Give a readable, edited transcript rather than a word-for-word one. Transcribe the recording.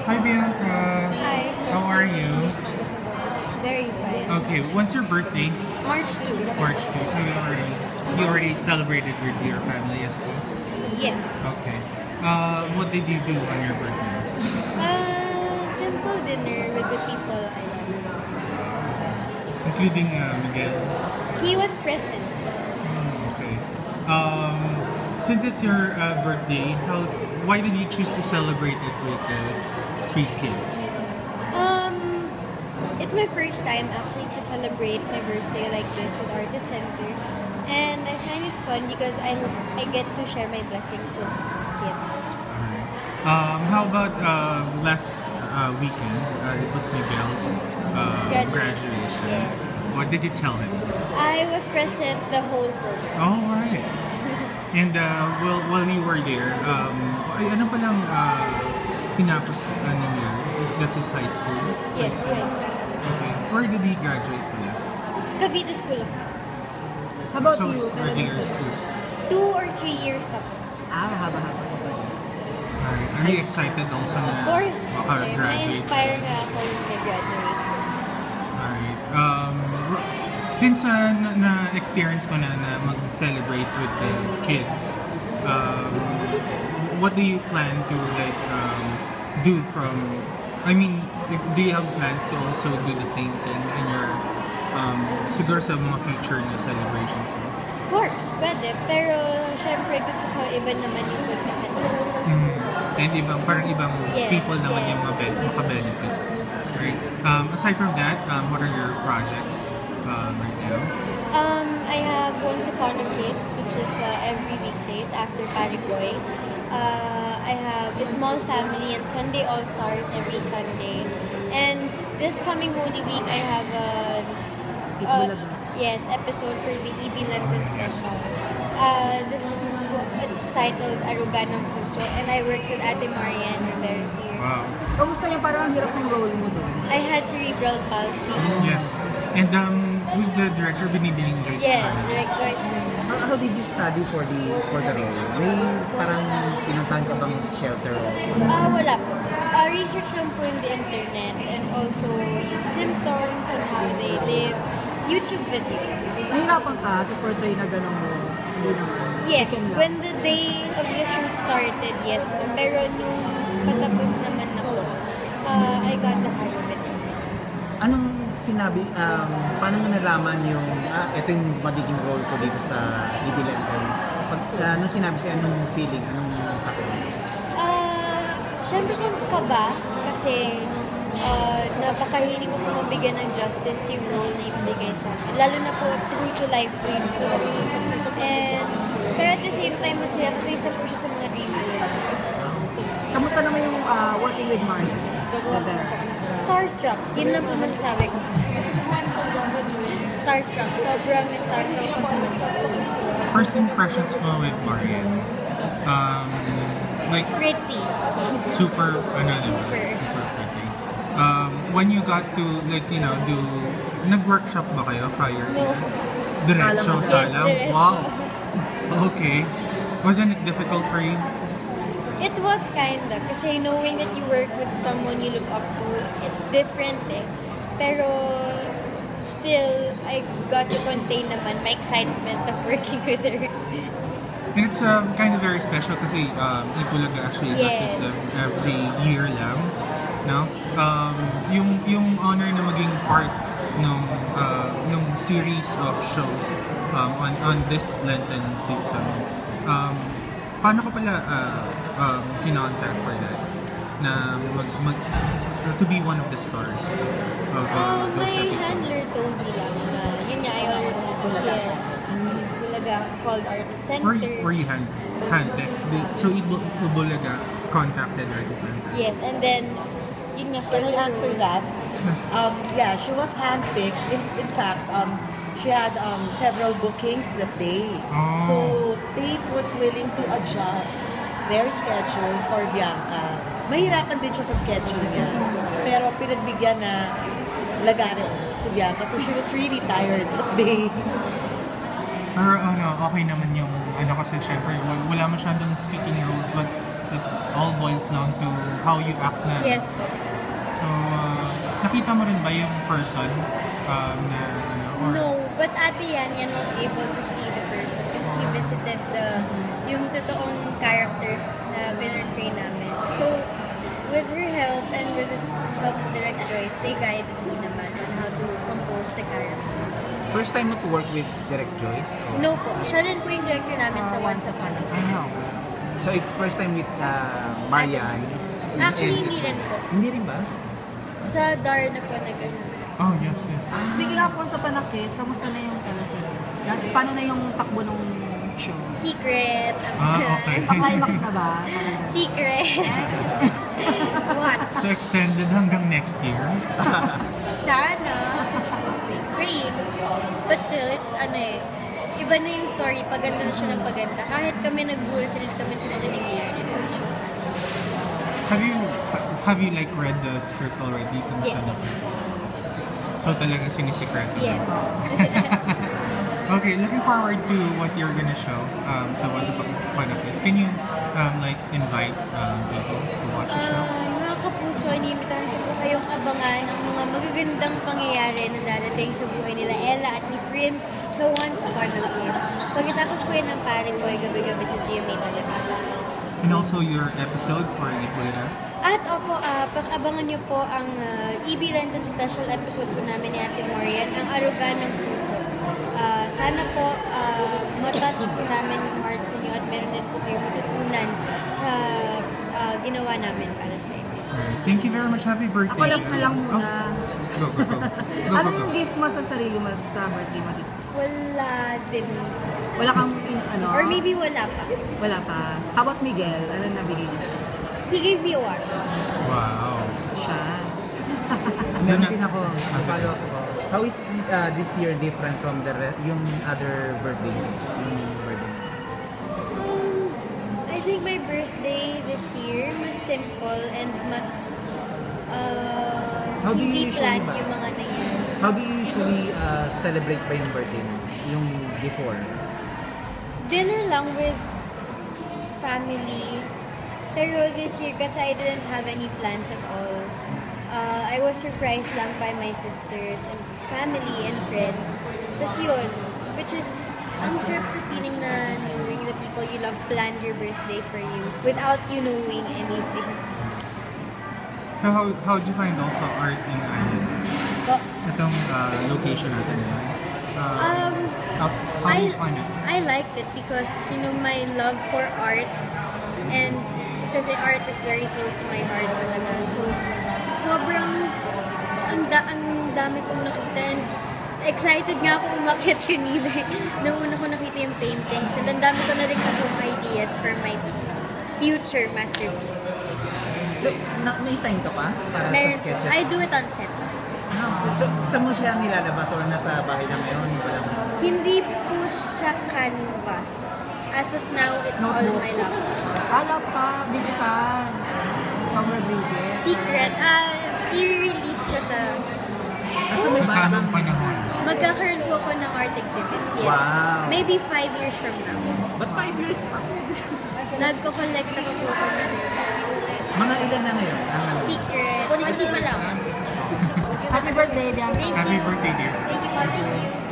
Hi Bianca. Hi. How are you? Very fine. Okay, when's your birthday? March 2. March 2. So you already celebrated with your family, I suppose? Yes. Okay. What did you do on your birthday? Simple dinner with the people I love. Including Miguel? He was present. Okay. Since it's your birthday, why did you choose to celebrate it with the street kids? It's my first time actually to celebrate my birthday like this with Artist Center. And I find it fun because I get to share my blessings with kids. How about last weekend? It was Miguel's graduation. Yeah. What did you tell him? I was present the whole program. Oh, right. And while you were there, ano palang tinapos niya? That's his high school? Yes, high school. Okay. Where did he graduate pala? It's Cavite School of Arts. How about So, you? regular school. 2 or 3 years pa po. Haba-haba. Alright. Are you excited also na Of course. makagraduate? Na-inspire nga ako when I graduate. Alright. Since na-experience mo na mag-celebrate with the kids, what do you plan to do from, do you have plans to also do the same thing in your, siguro sa mga future na celebrations mo? Of course, pwede. Pero, syempre, gusto ko iba naman yung puntahan. And parang ibang Yes, people naman yes. yung maka-benefit. Right. Aside from that, what are your projects right now? I have Once Upon a Kiss, which is every weekdays after Pariboy. I have A Small Family and Sunday All-Stars every Sunday. And this coming Holy Week, I have yes, episode for the EB Lenten Special. It's titled Aruga ng Puso, and I worked with Ate Marian Rivera here. Wow. Kamusta yung parang ang hirap ng role mo doon? I had cerebral palsy. Yes. And who's the director? Binibining Joyce? Yes, Direct Joyce. How did you study for the role? May parang pinuntahan ka bang shelter? Wala po. Research lang po in the internet and also yung symptoms and how they live. YouTube videos. Nahirapan ka to portray na gano'n mo? Hindi naman. Yes, Chicken lang. when the day of the shoot started, yes. Pero nung patapos naman na po, I got the hang of it. Anong sinabi, paano mo nalaman yung, ito yung magiging role ko dito sa Ibilenten? Anong sinabi sa'yo, anong feeling, anong takot? Siyempre kung kaba, kasi napakahilig ko mabigyan ng justice yung role na ibigay sa akin. Lalo na po, true to life po yung story. Pero at the same time, masaya kasi isa po siya sa mga dream roles. Kamusta naman yung working with Marsha? Starstruck. Yun lang po masasabi ko. Starstruck. Sobrang starstruck ko sa mga. First impressions mo with Marian? Like, Pretty. super Super. pretty. When you got to, nag-workshop ba kayo prior? No. Diretso, Yes, salam? diretso. Wow. Okay. Wasn't it difficult for you? It was kinda. Kasi knowing that you work with someone you look up to, it's different eh. Pero, still, I got to contain naman my excitement of working with her. And it's kind of very special kasi Ipulaga actually does this every year lang. No? Yung honor na maging part nung series of shows on this Lenten season. Paano ka pala kinontact for that? Na to be one of the stars of My those episodes? handler told me lang na, yun nga, ayaw Bulaga. Bulaga called Artist Center. Were you handpicked? So Ipulaga contacted Artist Center? Yes, and then, yun nga, Can I answer that? Yeah, she was handpicked. In fact, she had several bookings that day. Oh. So, Tape was willing to adjust their schedule for Bianca. Mahirapan din siya sa schedule niya. Pero pinagbigyan na lagarin si Bianca. So, she was really tired that day. Pero okay naman yung kasi syempre wala masyadong speaking roles but all boils down to how you act na. Yes po. So, nakita mo rin ba yung person na ano? Or, No, but Ate Yan was able to see the person kasi she visited yung totoong characters na pinag-train namin. So, with her help and with the help of Direct Joyce, they guided me naman on how to compose the character. First time mo to work with Direct Joyce? Or? No po, siya rin po yung director namin sa Once Upon a Time. Ah, okay. So it's first time with Marian? Actually, hindi rin po. Hindi rin ba? Sa Darna po nagkasama. oh, yes, yes. Speaking of Once Upon a Kiss, kamusta na yung teleserye? Paano na yung takbo ng show? Secret. Okay. Pa-climax na ba? Secret. Watch. So, extended hanggang next year. Sana. Great. But still, iba na yung story. Paganda na siya ng paganda. Kahit kami nagulat rin kami sa mga nangyayari. So, we should Have you like read the script already? Kamusta Yes. na? So, talagang sinisikret. Yes. Okay, looking forward to what you're gonna show sa Once Upon a Kiss. Can you like invite people to watch the show? Mga kapuso, iniimbitahan ko po kayong abangan ang mga magagandang pangyayari na darating sa buhay nila Ella at ni Prince sa Once Upon a Kiss. Pagkatapos po yan ng Pare Boy gabi-gabi sa GMA Television. And also your episode for Ipulira. At opo, pag-abangan niyo po ang EB London special episode po namin ni Ate Marian, ang Aruga ng Puso. Sana po matouch po namin yung hearts niyo at meron din po kayo matutunan sa ginawa namin para sa inyo. Alright. Thank you very much. Happy birthday. Ako last na lang muna. Go, go, go. Go, Ano go, go. yung gift mo sa sarili mo sa birthday mo this year? Wala din. Wala kang ano? Or maybe wala pa. Wala pa. How about Miguel? Ano nabigay niya? He gave me a watch. Wow. Siya. Meron din ako, follow up ko. How is this year different from yung other birthdays? Yung birthday? I think my birthday this year mas simple and mas How do you hindi usually planned ba? yung mga nangyayari. How do you usually celebrate pa yung birthday mo? Yung before? Dinner lang with family. Pero this year, kasi I didn't have any plans at all, I was surprised lang by my sisters and family and friends. Tapos yun, which is, ang sarap sa feeling na knowing the people you love planned your birthday for you without you knowing anything. So how'd you find also art in Ireland? But, Itong location natin ngayon. How do you find it? I liked it because, my love for art and kasi art is very close to my heart talaga. So, sobrang ang dami kong nakita and excited nga ako umakyat kanina. Nung una ko nakita yung paintings and ang dami ko na rin kong ideas for my future masterpiece. So, may time ka pa para Meron sa po. sketches? I do it on set. So, saan mo siya nilalabas or nasa bahay lang ngayon? Hindi po siya canvas. As of now, it's all on my laptop. Laptop, digital. Tom Rodriguez. Secret. I-release ko siya. So, may Tamang panahon. Magkakaroon po ako ng art exhibit. Yes. Wow. Maybe 5 years from now. Ba't 5 years pa? Nagko-collect ako po ako ng Mga ilan na ngayon? secret. Hindi pa lang. Happy birthday, Bianca. Thank Happy you. birthday, dear. Thank you po. Thank you.